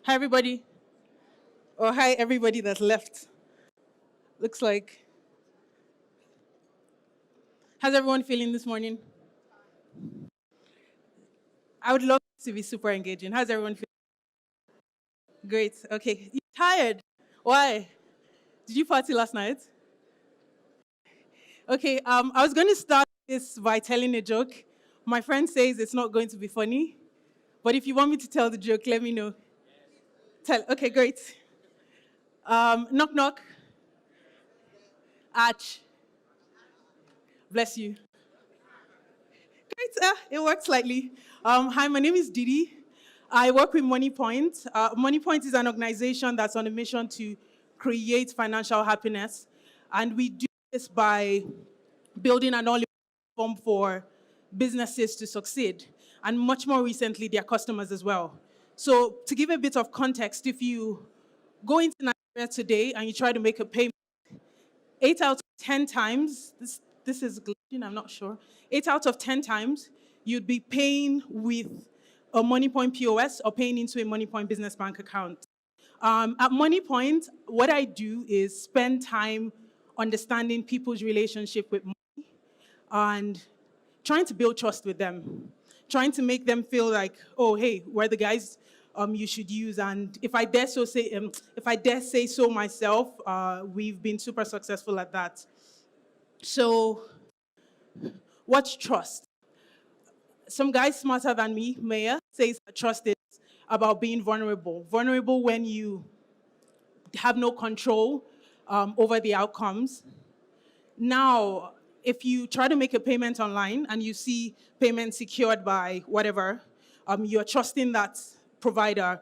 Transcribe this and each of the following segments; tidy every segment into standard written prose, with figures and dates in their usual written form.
Hi, everybody. Or hi, everybody that's left. Looks like. How's everyone feeling this morning? I would love to be super engaging. How's everyone feeling? Great. Okay. You tired? Why? Did you party last night? Okay. I was going to start this by telling a joke. My friend says it's not going to be funny, but if you want me to tell the joke, let me know. Tell. Okay. Great. Knock knock. Arch. Bless you. Great. It works slightly. Hi, my name is Didi. I work with Moniepoint. Moniepoint is an organization that's on a mission to create financial happiness. And we do this by building an all platform for businesses to succeed. And much more recently, their customers as well. So to give a bit of context, if you go into Nigeria today and you try to make a payment, 8 out of 10 times, this is glitching, I'm not sure. 8 out of 10 times, you'd be paying with a Moniepoint POS or paying into a Moniepoint business bank account. At Moniepoint, what I do is spend time understanding people's relationship with money and trying to build trust with them, trying to make them feel like, oh, hey, we're the guys you should use. And if I dare say so myself, we've been super successful at that. So, what's trust? Some guy smarter than me, Mayor, says trust is about being vulnerable. Vulnerable when you have no control over the outcomes. Now, if you try to make a payment online and you see payment secured by whatever, you're trusting that provider.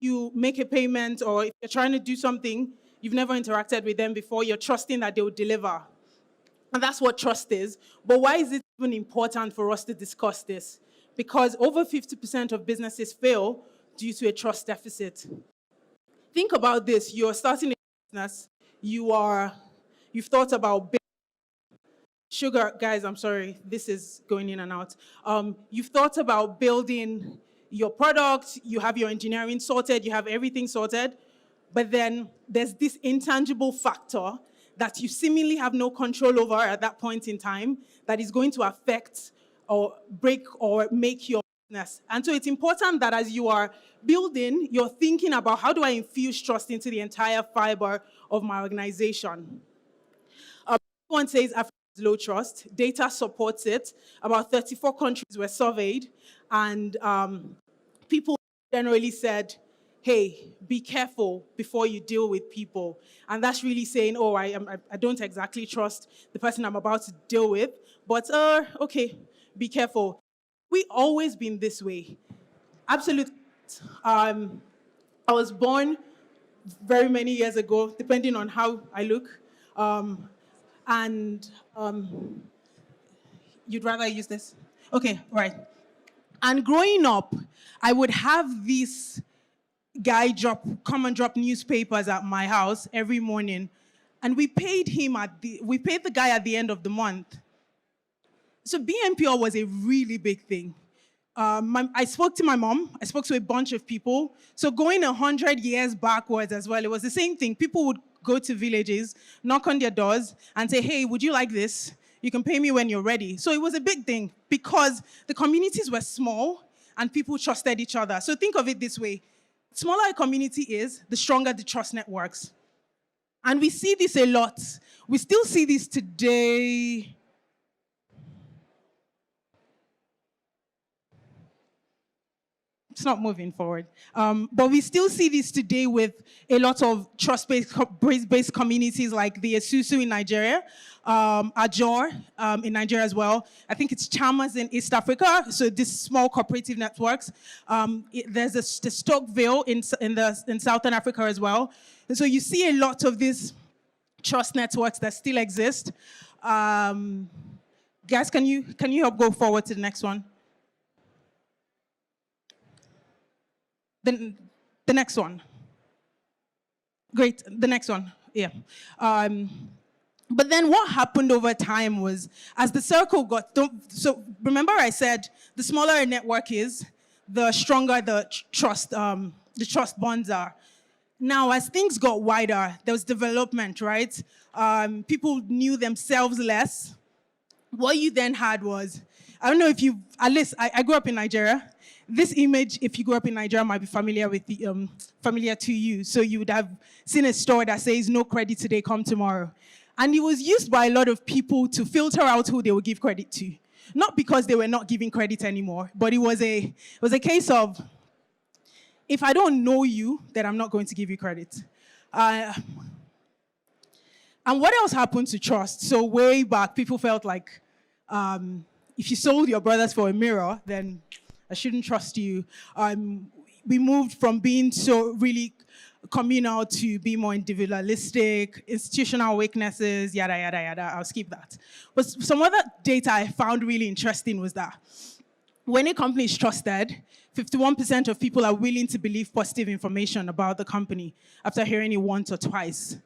You make a payment, or if you're trying to do something, you've never interacted with them before, you're trusting that they will deliver. And that's what trust is. But why is it even important for us to discuss this? Because over 50% of businesses fail due to a trust deficit. Think about this. You're starting a business. You've thought about sugar, guys, I'm sorry, this is going in and out. You've thought about building your product, you have your engineering sorted, you have everything sorted, but then there's this intangible factor that you seemingly have no control over at that point in time that is going to affect or break or make your business. And so it's important that as you are building, you're thinking about how do I infuse trust into the entire fiber of my organization. One says Africa is low trust. Data supports it. About 34 countries were surveyed, and people generally said, hey, be careful before you deal with people. And that's really saying, oh, I don't exactly trust the person I'm about to deal with, but okay, be careful. We've always been this way. Absolutely. I was born very many years ago, depending on how I look. You'd rather use this? Okay, right. And growing up, I would have this guy come and drop newspapers at my house every morning, and we paid the guy at the end of the month. So BNPL was a really big thing. I spoke to my mom. I spoke to a bunch of people. So going 100 years backwards as well, it was the same thing. People would go to villages, knock on their doors, and say, hey, would you like this? You can pay me when you're ready. So it was a big thing because the communities were small and people trusted each other. So think of it this way. Smaller a community is, the stronger the trust networks. And we see this a lot. We still see this today. It's not moving forward. But we still see this today with a lot of trust-based communities like the Esusu in Nigeria, Ajor in Nigeria as well. I think it's Chamas in East Africa, so these small cooperative networks. There's the Stokeville in Southern Africa as well. And so you see a lot of these trust networks that still exist. Guys, can you help go forward to the next one? The next one. Great, the next one, yeah. But then what happened over time was, as the circle so remember I said, the smaller a network is, the stronger the trust the trust bonds are. Now, as things got wider, there was development, right? People knew themselves less. What you then had was, I don't know if you, at least I grew up in Nigeria. This image, if you grew up in Nigeria, might be familiar to you. So you would have seen a store that says, no credit today, come tomorrow. And it was used by a lot of people to filter out who they would give credit to. Not because they were not giving credit anymore, but it was a case of, if I don't know you, then I'm not going to give you credit. And what else happened to trust? So way back, people felt like if you sold your brothers for a mirror, then I shouldn't trust you. We moved from being so really communal to be more individualistic, institutional weaknesses, yada, yada, yada. I'll skip that. But some other data I found really interesting was that when a company is trusted, 51% of people are willing to believe positive information about the company after hearing it once or twice.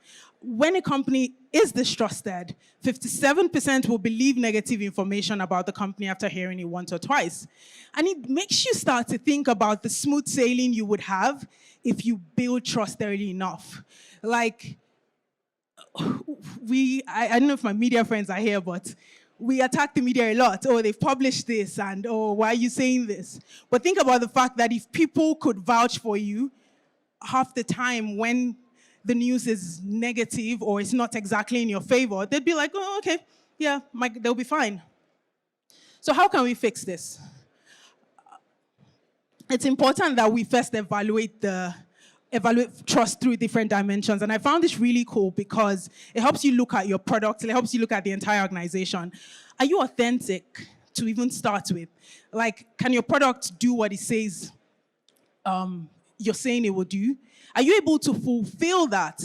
When a company is distrusted, 57% will believe negative information about the company after hearing it once or twice. And it makes you start to think about the smooth sailing you would have if you build trust early enough. Like, I don't know if my media friends are here, but we attack the media a lot. Oh, they've published this, and oh, why are you saying this? But think about the fact that if people could vouch for you half the time when the news is negative or it's not exactly in your favor, they'd be like, oh, okay, yeah, they'll be fine. So how can we fix this? It's important that we first evaluate trust through different dimensions. And I found this really cool because it helps you look at your product, it helps you look at the entire organization. Are you authentic to even start with? Like, can your product do what it says you're saying it will do? Are you able to fulfill that?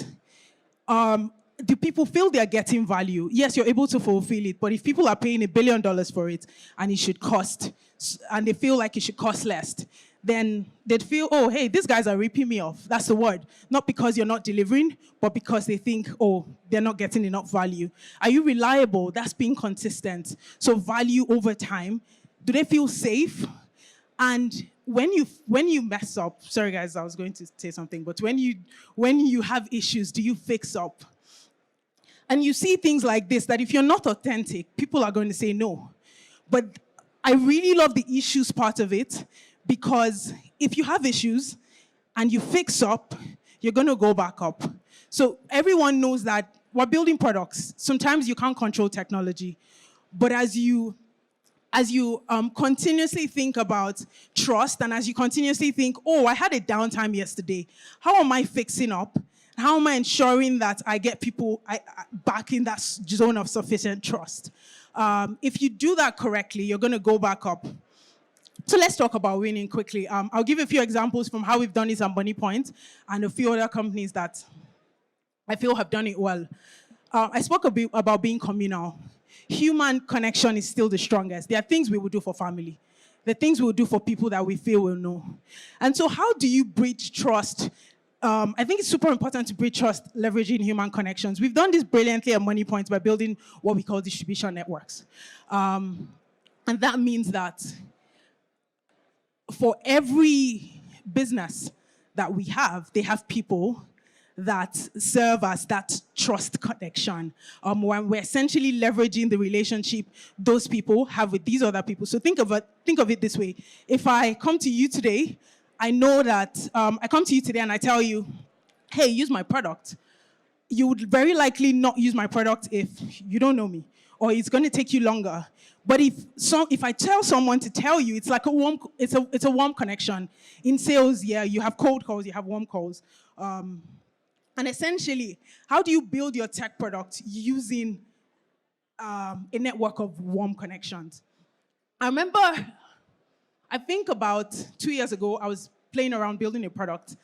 Do people feel they're getting value? Yes, you're able to fulfill it, but if people are paying $1 billion for it and it should cost, and they feel like it should cost less, then they'd feel, oh, hey, these guys are ripping me off. That's the word. Not because you're not delivering, but because they think, oh, they're not getting enough value. Are you reliable? That's being consistent. So value over time. Do they feel safe? And when you mess up, sorry guys, I was going to say something, but when you have issues, do you fix up? And you see things like this, that if you're not authentic, people are going to say no. But I really love the issues part of it, because if you have issues and you fix up, you're going to go back up. So everyone knows that we're building products. Sometimes you can't control technology. But as you continuously think about trust, and as you continuously think, oh, I had a downtime yesterday, how am I fixing up? How am I ensuring that I get people back in that zone of sufficient trust? If you do that correctly, you're going to go back up. So let's talk about winning quickly. I'll give a few examples from how we've done it at Moniepoint and a few other companies that I feel have done it well. I spoke a bit about being communal. Human connection is still the strongest. There are things we will do for family. There are things we will do for people that we feel will know. And so how do you bridge trust? I think it's super important to bridge trust leveraging human connections. We've done this brilliantly at Moniepoint by building what we call distribution networks. And that means that for every business that we have, they have people that serve as that trust connection. When we're essentially leveraging the relationship those people have with these other people. So think of it this way. If I come to you today, I know that I come to you today and I tell you, hey, use my product. You would very likely not use my product if you don't know me, or it's going to take you longer. But if I tell someone to tell you, it's like it's a warm connection. In sales, yeah, you have cold calls, you have warm calls. And essentially, how do you build your tech product using a network of warm connections? I remember, I think about 2 years ago, I was playing around building a product,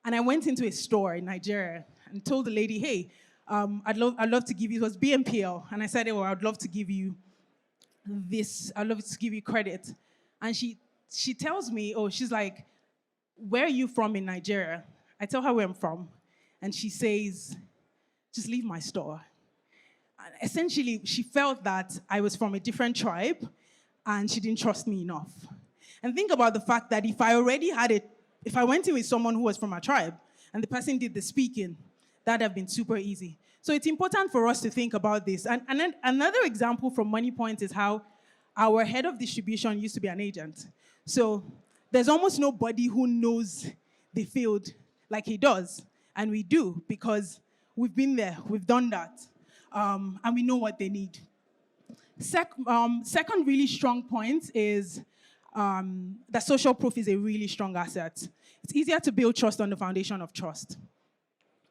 and I went into a store in Nigeria and told the lady, hey, I'd love to give you, it was BNPL, and I said, oh, I'd love to give you this, I'd love to give you credit. And she tells me, oh, she's like, where are you from in Nigeria? I tell her where I'm from, and she says, just leave my store. And essentially, she felt that I was from a different tribe, and she didn't trust me enough. And think about the fact that if I already had if I went in with someone who was from our tribe and the person did the speaking, that'd have been super easy. So it's important for us to think about this. And then another example from Moniepoint is how our head of distribution used to be an agent. So there's almost nobody who knows the field like he does. And we do, because we've been there, we've done that, and we know what they need. Second really strong point is that social proof is a really strong asset. It's easier to build trust on the foundation of trust.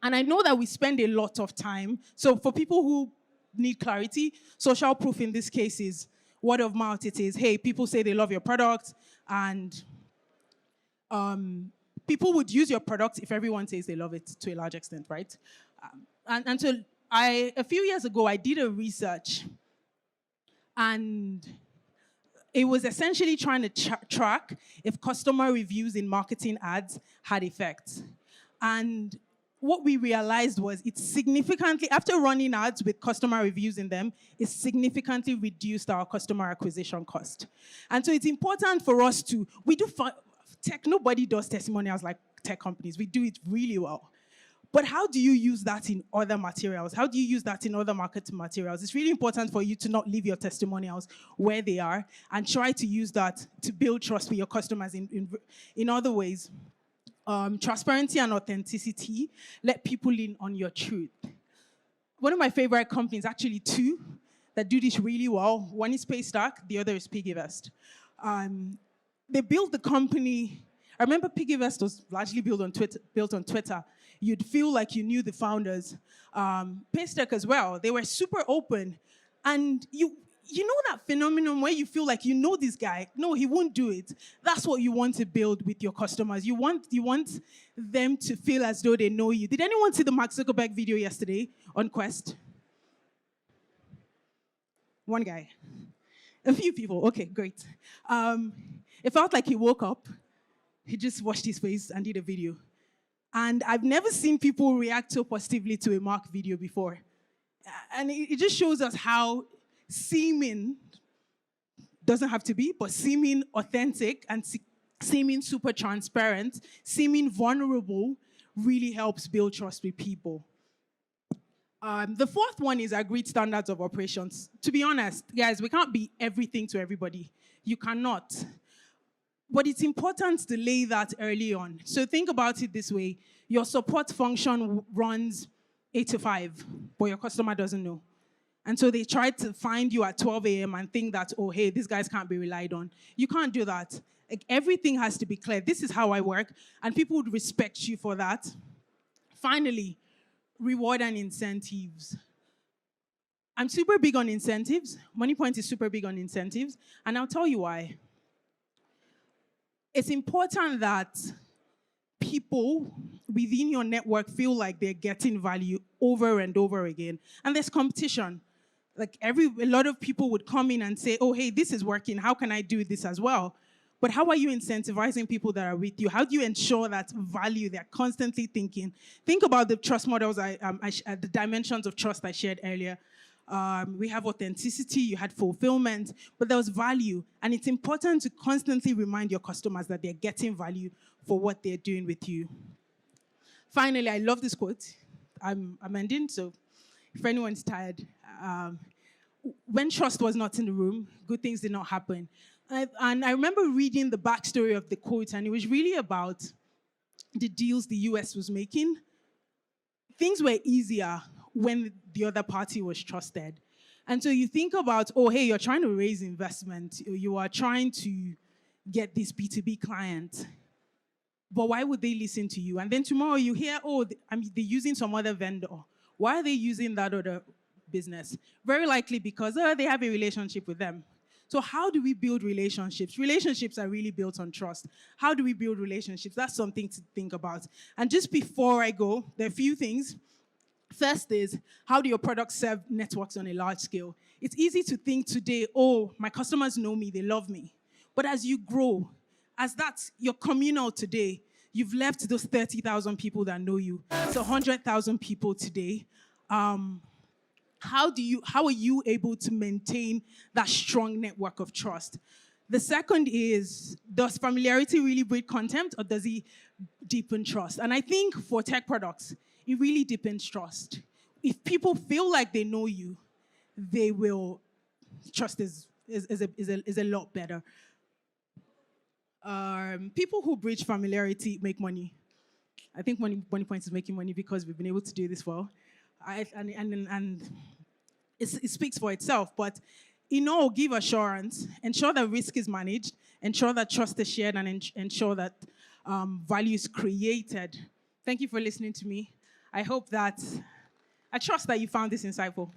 And I know that we spend a lot of time. So for people who need clarity, social proof in this case is word of mouth. It is, hey, people say they love your product, and people would use your product if everyone says they love it to a large extent, right? And so a few years ago, I did a research, and it was essentially trying to track if customer reviews in marketing ads had effects. And what we realized was it significantly, after running ads with customer reviews in them, it significantly reduced our customer acquisition cost. And so it's important for us to, we do tech, nobody does testimonials like tech companies. We do it really well. But how do you use that in other materials? How do you use that in other marketing materials? It's really important for you to not leave your testimonials where they are and try to use that to build trust with your customers in other ways. Transparency and authenticity, let people in on your truth. One of my favorite companies, actually two, that do this really well. One is Paystack, the other is Piggyvest. They built the company. I remember Piggyvest was largely built on Twitter. You'd feel like you knew the founders. Paystack as well. They were super open, and you know that phenomenon where you feel like you know this guy. No, he won't do it. That's what you want to build with your customers. You want them to feel as though they know you. Did anyone see the Mark Zuckerberg video yesterday on Quest? One guy. A few people. Okay, great. It felt like he woke up. He just washed his face and did a video. And I've never seen people react so positively to a Mark video before. And it just shows us how seeming, doesn't have to be, but seeming authentic and seeming super transparent, seeming vulnerable, really helps build trust with people. The fourth one is agreed standards of operations. To be honest, guys, we can't be everything to everybody. You cannot. But it's important to lay that early on. So think about it this way. Your support function runs 8 to 5, but your customer doesn't know. And so they try to find you at 12 a.m. and think that, oh, hey, these guys can't be relied on. You can't do that. Like, everything has to be clear. This is how I work, and people would respect you for that. Finally, reward and incentives. I'm super big on incentives. Moniepoint is super big on incentives, and I'll tell you why. It's important that people within your network feel like they're getting value over and over again. And there's competition. Like a lot of people would come in and say, oh, hey, this is working. How can I do this as well? But how are you incentivizing people that are with you? How do you ensure that value they're constantly thinking? Think about the trust models, the dimensions of trust I shared earlier. We have authenticity, you had fulfillment, but there was value. And it's important to constantly remind your customers that they're getting value for what they're doing with you. Finally, I love this quote. I'm ending, so if anyone's tired. When trust was not in the room, good things did not happen. And I remember reading the backstory of the quote, and it was really about the deals the US was making. Things were easier when the other party was trusted. And so you think about, oh, hey, you're trying to raise investment. You are trying to get this B2B client. But why would they listen to you? And then tomorrow you hear, oh, they're using some other vendor. Why are they using that other business? Very likely because they have a relationship with them. So how do we build relationships? Relationships are really built on trust. How do we build relationships? That's something to think about. And just before I go, there are a few things. First is, how do your products serve networks on a large scale? It's easy to think today, oh, my customers know me, they love me. But as you grow, as that's your communal today, you've left those 30,000 people that know you. It's 100,000 people today. How are you able to maintain that strong network of trust? The second is, does familiarity really breed contempt, or does it deepen trust? And I think for tech products, it really deepens trust. If people feel like they know you, they will, trust is a lot better. People who breach familiarity make money. I think Moniepoint is making money because we've been able to do this well. And it speaks for itself, but in all, give assurance, ensure that risk is managed, ensure that trust is shared, and ensure that value is created. Thank you for listening to me. I trust that you found this insightful.